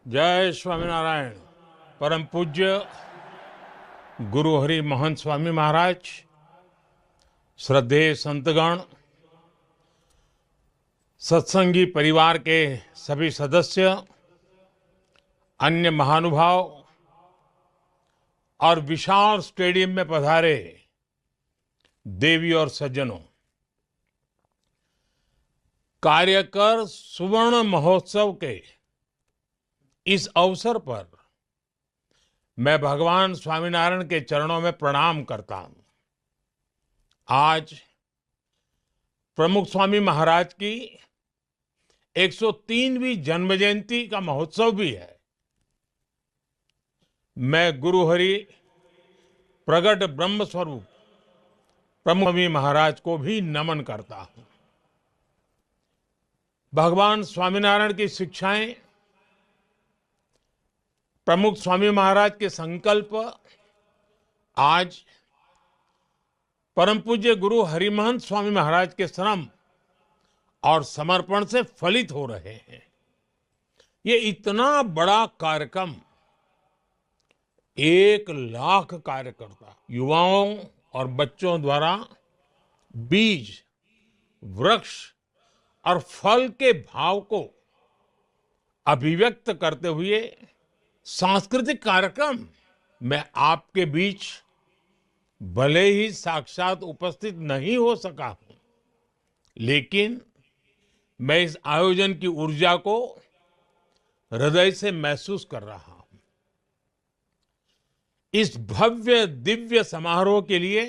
जय स्वामीनारायण। परम पूज्य गुरु हरि महंत स्वामी महाराज, श्रद्धेय संतगण, सत्संगी परिवार के सभी सदस्य, अन्य महानुभाव और विशाल स्टेडियम में पधारे देवी और सज्जनों, कार्यकर सुवर्ण महोत्सव के इस अवसर पर मैं भगवान स्वामीनारायण के चरणों में प्रणाम करता हूं। आज प्रमुख स्वामी महाराज की 103वीं जन्म जयंती का महोत्सव भी है। मैं गुरु हरि प्रगट ब्रह्म स्वरूप प्रमुख स्वामी महाराज को भी नमन करता हूं। भगवान स्वामीनारायण की शिक्षाएं, प्रमुख स्वामी महाराज के संकल्प आज परम पूज्य गुरु हरिमहंत स्वामी महाराज के श्रम और समर्पण से फलित हो रहे हैं। ये इतना बड़ा कार्यक्रम 1,00,000 कार्यकर्ता, युवाओं और बच्चों द्वारा बीज, वृक्ष और फल के भाव को अभिव्यक्त करते हुए सांस्कृतिक कार्यक्रम मैं आपके बीच भले ही साक्षात उपस्थित नहीं हो सका हूं, लेकिन मैं इस आयोजन की ऊर्जा को हृदय से महसूस कर रहा हूं। इस भव्य दिव्य समारोह के लिए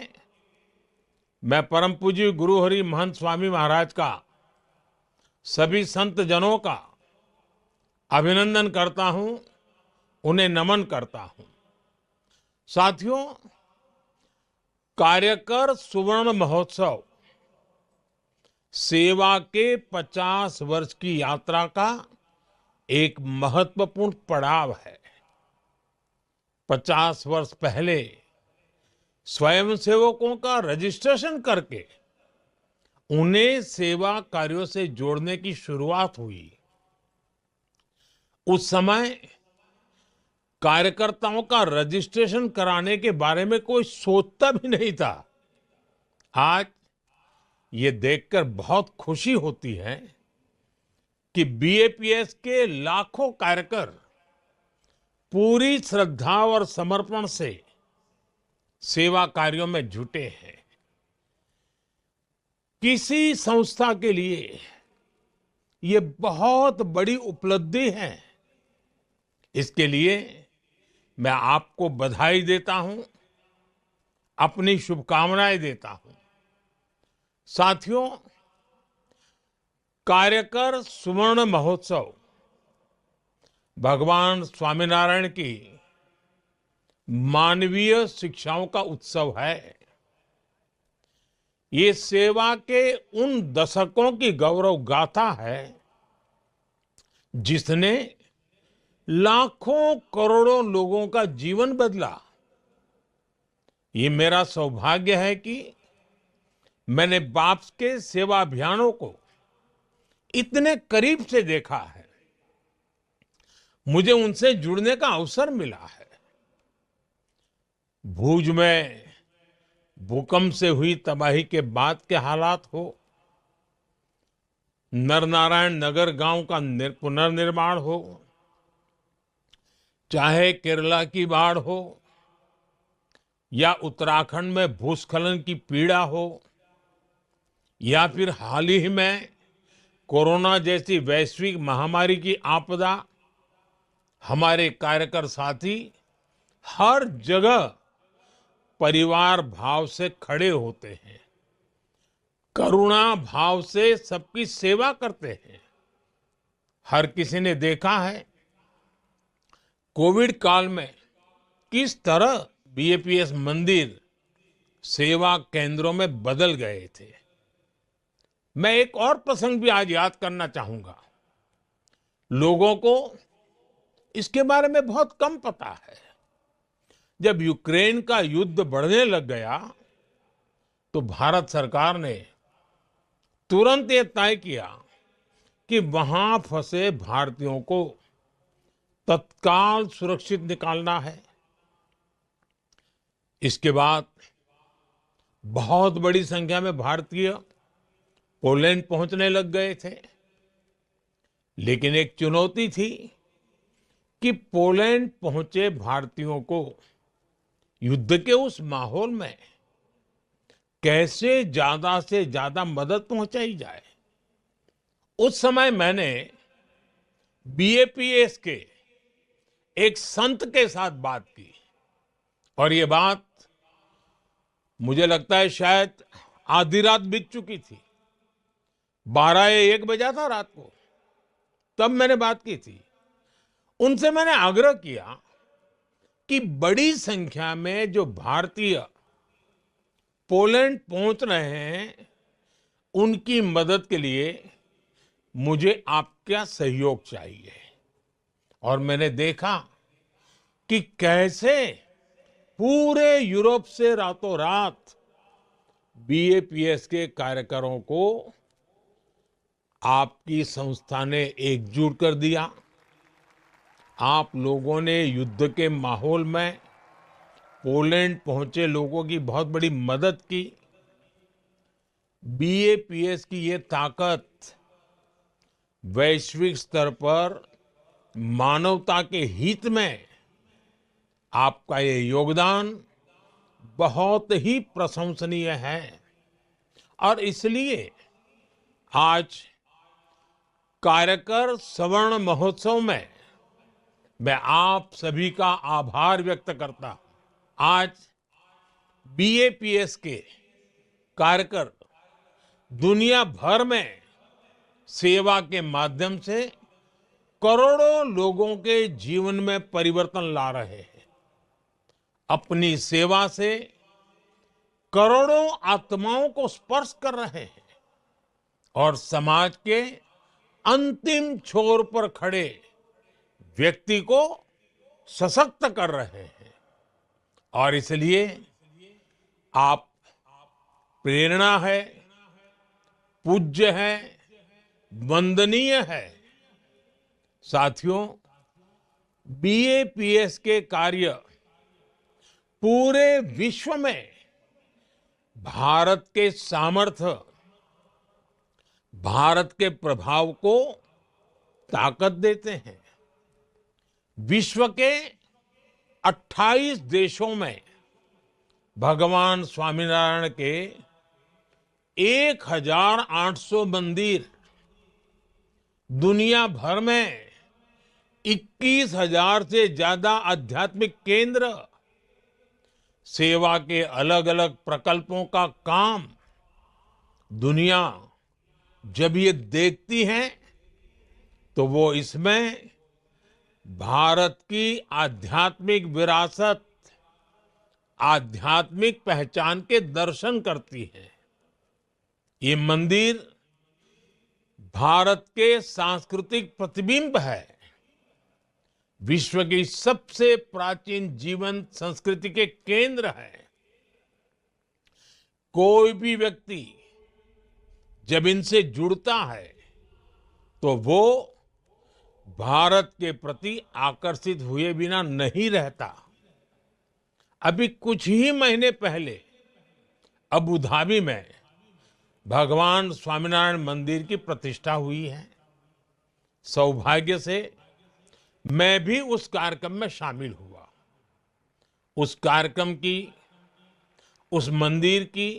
मैं परम पूज्य गुरु हरि महंत स्वामी महाराज का, सभी संत जनों का अभिनंदन करता हूं, उन्हें नमन करता हूं। साथियों, कार्यकर सुवर्ण महोत्सव सेवा के 50 वर्ष की यात्रा का एक महत्वपूर्ण पड़ाव है। 50 वर्ष पहले स्वयंसेवकों का रजिस्ट्रेशन करके उन्हें सेवा कार्यों से जोड़ने की शुरुआत हुई। उस समय कार्यकर्ताओं का रजिस्ट्रेशन कराने के बारे में कोई सोचता भी नहीं था। आज ये देखकर बहुत खुशी होती है कि बीएपीएस के लाखों कार्यकर पूरी श्रद्धा और समर्पण से सेवा कार्यों में जुटे हैं। किसी संस्था के लिए ये बहुत बड़ी उपलब्धि है। इसके लिए मैं आपको बधाई देता हूं, अपनी शुभकामनाएं देता हूं। साथियों, कार्यकर सुवर्ण महोत्सव भगवान स्वामीनारायण की मानवीय शिक्षाओं का उत्सव है। ये सेवा के उन दशकों की गौरव गाथा है जिसने लाखों करोड़ों लोगों का जीवन बदला। ये मेरा सौभाग्य है कि मैंने बाप्स के सेवा अभियानों को इतने करीब से देखा है। मुझे उनसे जुड़ने का अवसर मिला है। भूज में भूकंप से हुई तबाही के बाद के हालात हो, नरनारायण नगर गांव का पुनर्निर्माण हो, चाहे केरला की बाढ़ हो या उत्तराखंड में भूस्खलन की पीड़ा हो, या फिर हाल ही में कोरोना जैसी वैश्विक महामारी की आपदा, हमारे कार्यकर साथी हर जगह परिवार भाव से खड़े होते हैं, करुणा भाव से सबकी सेवा करते हैं। हर किसी ने देखा है कोविड काल में किस तरह बीएपीएस मंदिर सेवा केंद्रों में बदल गए थे। मैं एक और प्रसंग भी आज याद करना चाहूंगा। लोगों को इसके बारे में बहुत कम पता है। जब यूक्रेन का युद्ध बढ़ने लग गया तो भारत सरकार ने तुरंत ये तय किया कि वहां फंसे भारतीयों को तत्काल सुरक्षित निकालना है। इसके बाद बहुत बड़ी संख्या में भारतीय पोलैंड पहुंचने लग गए थे। लेकिन एक चुनौती थी कि पोलैंड पहुंचे भारतीयों को युद्ध के उस माहौल में कैसे ज्यादा से ज्यादा मदद पहुंचाई जाए। उस समय मैंने बीएपीएस के एक संत के साथ बात की और ये बात मुझे लगता है शायद आधी रात बीत चुकी थी, 12 या 1 बजा था रात को, तब मैंने बात की थी। उनसे मैंने आग्रह किया कि बड़ी संख्या में जो भारतीय पोलैंड पहुंच रहे हैं उनकी मदद के लिए मुझे आपका सहयोग चाहिए। और मैंने देखा कि कैसे पूरे यूरोप से रातों रात बीएपीएस के कार्यकरों को आपकी संस्था ने एकजुट कर दिया। आप लोगों ने युद्ध के माहौल में पोलैंड पहुंचे लोगों की बहुत बड़ी मदद की। बीएपीएस की ये ताकत वैश्विक स्तर पर मानवता के हित में आपका ये योगदान बहुत ही प्रशंसनीय है। और इसलिए आज कार्यकर स्वर्ण महोत्सव में मैं आप सभी का आभार व्यक्त करता हूं। आज बीएपीएस के कार्यकर दुनिया भर में सेवा के माध्यम से करोड़ों लोगों के जीवन में परिवर्तन ला रहे हैं। अपनी सेवा से करोड़ों आत्माओं को स्पर्श कर रहे हैं और समाज के अंतिम छोर पर खड़े व्यक्ति को सशक्त कर रहे हैं। और इसलिए आप प्रेरणा है, पूज्य है, वंदनीय है। साथियों, बीएपीएस के कार्य पूरे विश्व में भारत के सामर्थ्य, भारत के प्रभाव को ताकत देते हैं। विश्व के 28 देशों में भगवान स्वामीनारायण के 1800 मंदिर, दुनिया भर में 21,000 से ज्यादा आध्यात्मिक केंद्र, सेवा के अलग अलग प्रकल्पों का काम, दुनिया जब ये देखती है तो वो इसमें भारत की आध्यात्मिक विरासत, आध्यात्मिक पहचान के दर्शन करती है। ये मंदिर भारत के सांस्कृतिक प्रतिबिंब है। विश्व की सबसे प्राचीन जीवंत संस्कृति के केंद्र है। कोई भी व्यक्ति जब इनसे जुड़ता है तो वो भारत के प्रति आकर्षित हुए बिना नहीं रहता। अभी कुछ ही महीने पहले अबू धाबी में भगवान स्वामीनारायण मंदिर की प्रतिष्ठा हुई है। सौभाग्य से मैं भी उस कार्यक्रम में शामिल हुआ। उस कार्यक्रम की, उस मंदिर की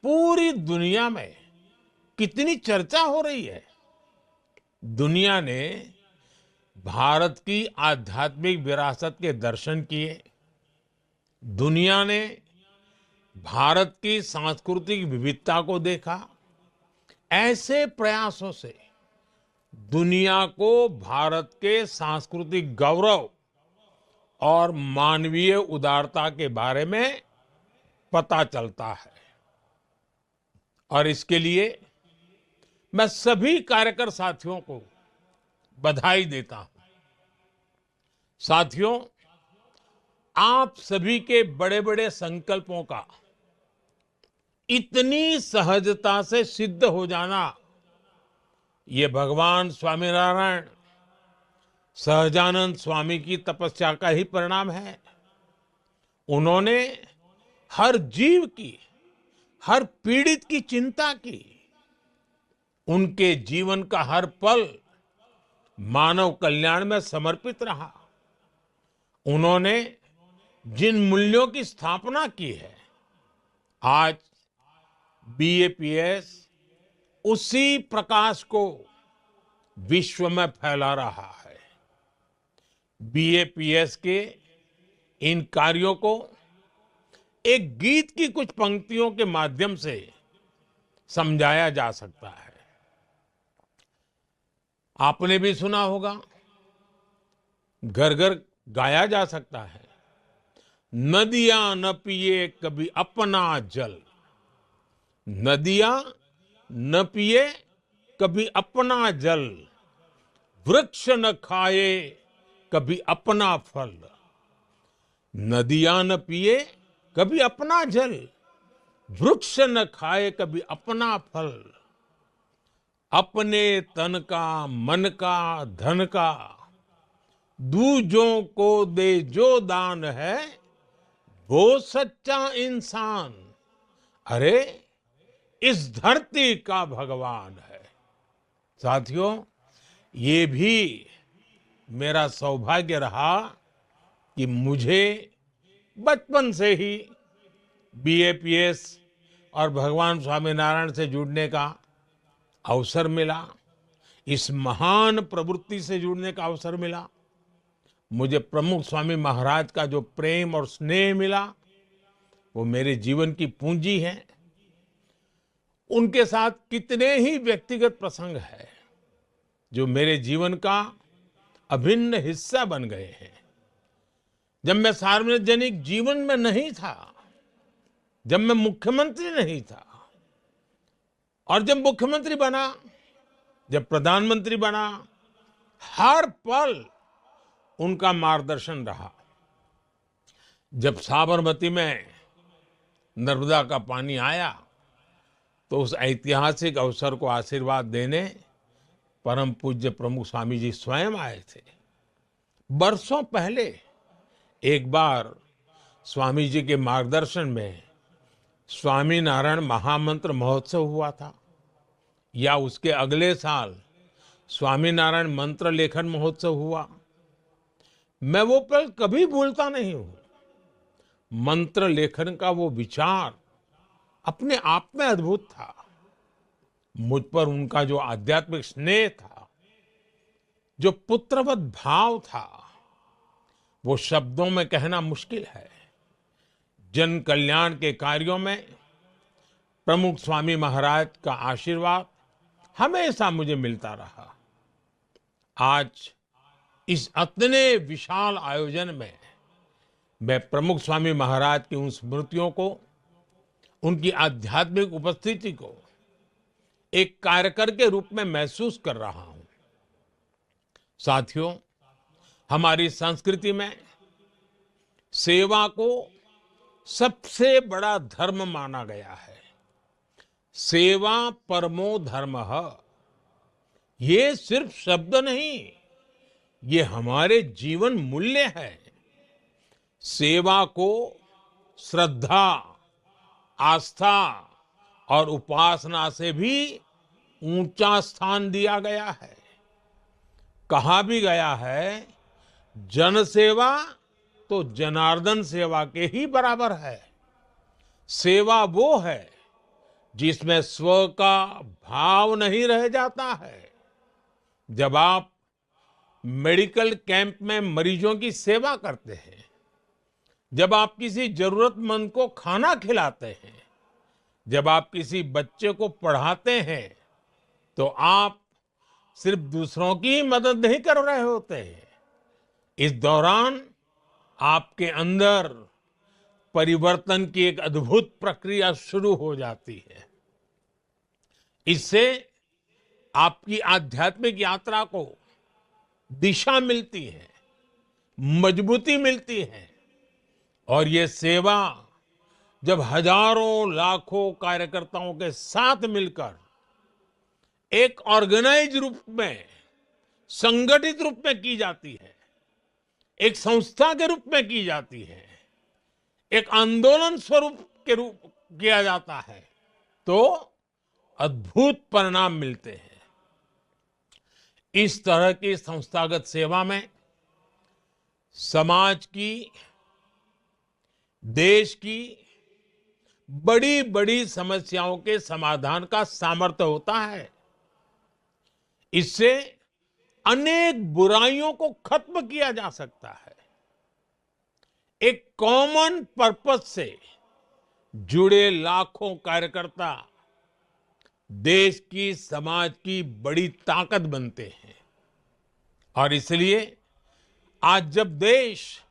पूरी दुनिया में कितनी चर्चा हो रही है। दुनिया ने भारत की आध्यात्मिक विरासत के दर्शन किए। दुनिया ने भारत की सांस्कृतिक विविधता को देखा। ऐसे प्रयासों से दुनिया को भारत के सांस्कृतिक गौरव और मानवीय उदारता के बारे में पता चलता है। और इसके लिए मैं सभी कार्यकर साथियों को बधाई देता हूं। साथियों, आप सभी के बड़े बड़े संकल्पों का इतनी सहजता से सिद्ध हो जाना, ये भगवान स्वामीनारायण, सहजानंद स्वामी की तपस्या का ही परिणाम है। उन्होंने हर जीव की, हर पीड़ित की चिंता की। उनके जीवन का हर पल मानव कल्याण में समर्पित रहा। उन्होंने जिन मूल्यों की स्थापना की है, आज बीएपीएस उसी प्रकाश को विश्व में फैला रहा है। बीएपीएस के इन कार्यों को एक गीत की कुछ पंक्तियों के माध्यम से समझाया जा सकता है। आपने भी सुना होगा, घर घर गाया जा सकता है, नदियां न पिए कभी अपना जल, नदियां न पिए कभी अपना जल, वृक्ष न खाए कभी अपना फल। नदियां न पिए कभी अपना जल, वृक्ष न खाए कभी अपना फल। अपने तन का, मन का, धन का दूजों को दे जो दान है, वो सच्चा इंसान। अरे इस धरती का भगवान है। साथियों, ये भी मेरा सौभाग्य रहा कि मुझे बचपन से ही बीएपीएस और भगवान स्वामीनारायण से जुड़ने का अवसर मिला। इस महान प्रवृत्ति से जुड़ने का अवसर मिला। मुझे प्रमुख स्वामी महाराज का जो प्रेम और स्नेह मिला, वो मेरे जीवन की पूंजी है। उनके साथ कितने ही व्यक्तिगत प्रसंग हैं जो मेरे जीवन का अभिन्न हिस्सा बन गए हैं। जब मैं सार्वजनिक जीवन में नहीं था, जब मैं मुख्यमंत्री नहीं था, और जब मुख्यमंत्री बना, जब प्रधानमंत्री बना, हर पल उनका मार्गदर्शन रहा। जब साबरमती में नर्मदा का पानी आया, तो उस ऐतिहासिक अवसर को आशीर्वाद देने परम पूज्य प्रमुख स्वामी जी स्वयं आए थे। बरसों पहले एक बार स्वामी जी के मार्गदर्शन में स्वामीनारायण महामंत्र महोत्सव हुआ था, या उसके अगले साल स्वामीनारायण मंत्र लेखन महोत्सव हुआ। मैं वो पल कभी भूलता नहीं हूं। मंत्र लेखन का वो विचार अपने आप में अद्भुत था। मुझ पर उनका जो आध्यात्मिक स्नेह था, जो पुत्रवत भाव था, वो शब्दों में कहना मुश्किल है। जन कल्याण के कार्यों में प्रमुख स्वामी महाराज का आशीर्वाद हमेशा मुझे मिलता रहा। आज इस इतने विशाल आयोजन में मैं प्रमुख स्वामी महाराज की उन स्मृतियों को, उनकी आध्यात्मिक उपस्थिति को एक कार्यकर के रूप में महसूस कर रहा हूं। साथियों, हमारी संस्कृति में सेवा को सबसे बड़ा धर्म माना गया है। सेवा परमो धर्मः। ये सिर्फ शब्द नहीं, ये हमारे जीवन मूल्य है। सेवा को श्रद्धा, आस्था और उपासना से भी ऊंचा स्थान दिया गया है। कहा भी गया है, जन सेवा तो जनार्दन सेवा के ही बराबर है। सेवा वो है जिसमें स्व का भाव नहीं रह जाता है। जब आप मेडिकल कैंप में मरीजों की सेवा करते हैं, जब आप किसी जरूरतमंद को खाना खिलाते हैं, जब आप किसी बच्चे को पढ़ाते हैं, तो आप सिर्फ दूसरों की मदद नहीं कर रहे होते हैं। इस दौरान आपके अंदर परिवर्तन की एक अद्भुत प्रक्रिया शुरू हो जाती है। इससे आपकी आध्यात्मिक यात्रा को दिशा मिलती है, मजबूती मिलती है। और ये सेवा जब हजारों लाखों कार्यकर्ताओं के साथ मिलकर एक ऑर्गेनाइज रूप में संगठित रूप में की जाती है, एक संस्था के रूप में की जाती है, एक आंदोलन स्वरूप के रूप किया जाता है, तो अद्भुत परिणाम मिलते हैं। इस तरह की संस्थागत सेवा में समाज की, देश की बड़ी बड़ी समस्याओं के समाधान का सामर्थ्य होता है। इससे अनेक बुराइयों को खत्म किया जा सकता है। एक कॉमन पर्पस से जुड़े लाखों कार्यकर्ता देश की, समाज की बड़ी ताकत बनते हैं। और इसलिए आज जब देश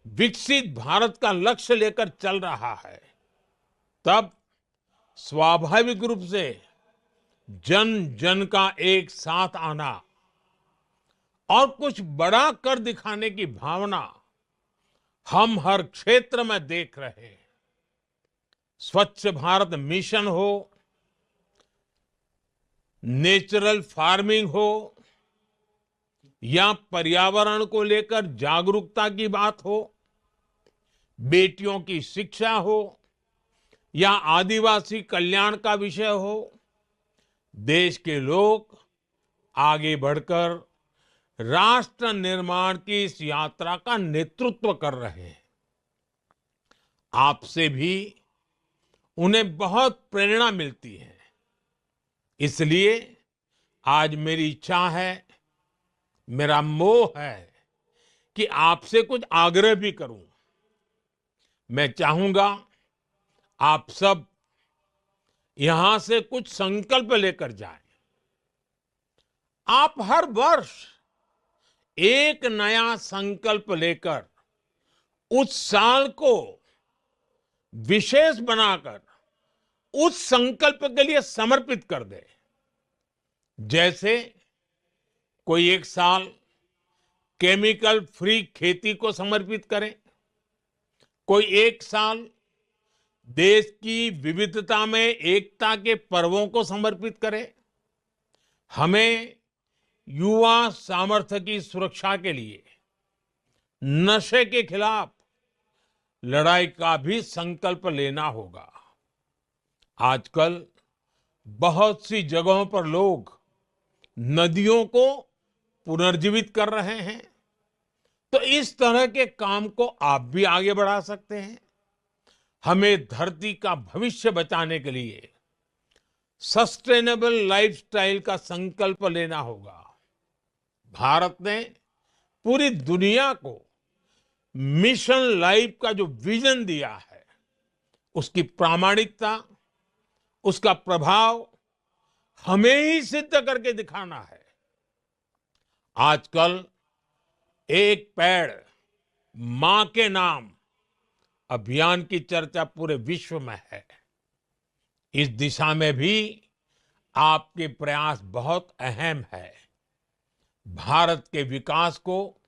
विकसित भारत का लक्ष्य लेकर चल रहा है, तब स्वाभाविक रूप से जन जन का एक साथ आना और कुछ बड़ा कर दिखाने की भावना हम हर क्षेत्र में देख रहे हैं। स्वच्छ भारत मिशन हो, नेचुरल फार्मिंग हो, या पर्यावरण को लेकर जागरूकता की बात हो, बेटियों की शिक्षा हो, या आदिवासी कल्याण का विषय हो, देश के लोग आगे बढ़कर राष्ट्र निर्माण की इस यात्रा का नेतृत्व कर रहे हैं। आपसे भी उन्हें बहुत प्रेरणा मिलती है। इसलिए आज मेरी इच्छा है, मेरा मोह है कि आपसे कुछ आग्रह भी करूं। मैं चाहूंगा आप सब यहां से कुछ संकल्प लेकर जाएं। आप हर वर्ष एक नया संकल्प लेकर उस साल को विशेष बनाकर उस संकल्प के लिए समर्पित कर दे। जैसे कोई एक साल केमिकल फ्री खेती को समर्पित करे, कोई एक साल देश की विविधता में एकता के पर्वों को समर्पित करे। हमें युवा सामर्थ्य की सुरक्षा के लिए नशे के खिलाफ लड़ाई का भी संकल्प लेना होगा। आजकल बहुत सी जगहों पर लोग नदियों को पुनर्जीवित कर रहे हैं, तो इस तरह के काम को आप भी आगे बढ़ा सकते हैं। हमें धरती का भविष्य बचाने के लिए सस्टेनेबल लाइफस्टाइल का संकल्प लेना होगा। भारत ने पूरी दुनिया को मिशन लाइफ का जो विजन दिया है, उसकी प्रामाणिकता, उसका प्रभाव हमें ही सिद्ध करके दिखाना है। आजकल एक पेड़ मां के नाम अभियान की चर्चा पूरे विश्व में है। इस दिशा में भी आपके प्रयास बहुत अहम है। भारत के विकास को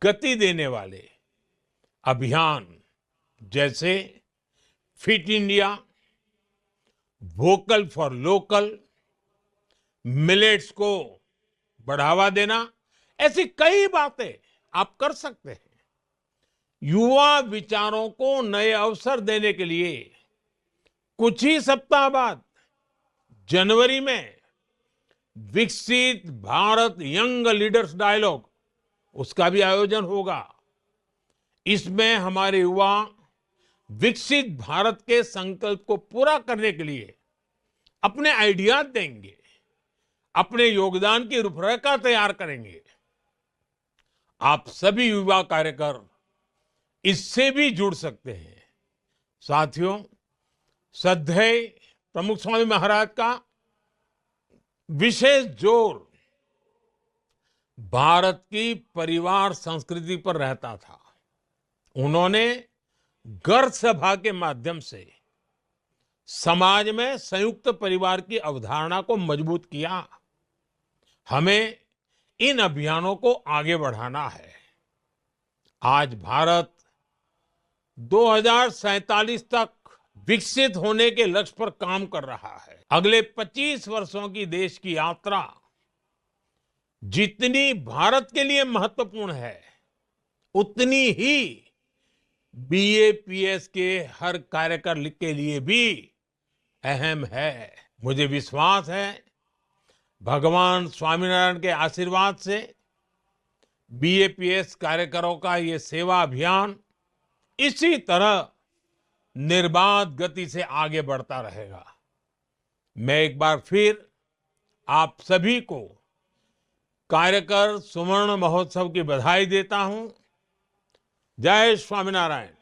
गति देने वाले अभियान जैसे fit India, vocal for local, millets को बढ़ावा देना, ऐसी कई बातें आप कर सकते हैं। युवा विचारों को नए अवसर देने के लिए कुछ ही सप्ताह बाद जनवरी में विकसित भारत यंग लीडर्स डायलॉग, उसका भी आयोजन होगा। इसमें हमारे युवा विकसित भारत के संकल्प को पूरा करने के लिए अपने आइडियाज देंगे, अपने योगदान की रूपरेखा तैयार करेंगे। आप सभी युवा कार्यकर इससे भी जुड़ सकते हैं। साथियों, श्रद्धेय प्रमुख स्वामी महाराज का विशेष जोर भारत की परिवार संस्कृति पर रहता था। उन्होंने घर सभा के माध्यम से समाज में संयुक्त परिवार की अवधारणा को मजबूत किया। हमें इन अभियानों को आगे बढ़ाना है। आज भारत 2047 तक विकसित होने के लक्ष्य पर काम कर रहा है। अगले 25 वर्षों की देश की यात्रा जितनी भारत के लिए महत्वपूर्ण है, उतनी ही बीएपीएस के हर कार्यकर के लिए भी अहम है। मुझे विश्वास है भगवान स्वामीनारायण के आशीर्वाद से बीएपीएस कार्यकरों का ये सेवा अभियान इसी तरह निर्बाध गति से आगे बढ़ता रहेगा। मैं एक बार फिर आप सभी को कार्यकर सुवर्ण महोत्सव की बधाई देता हूं। जय स्वामीनारायण।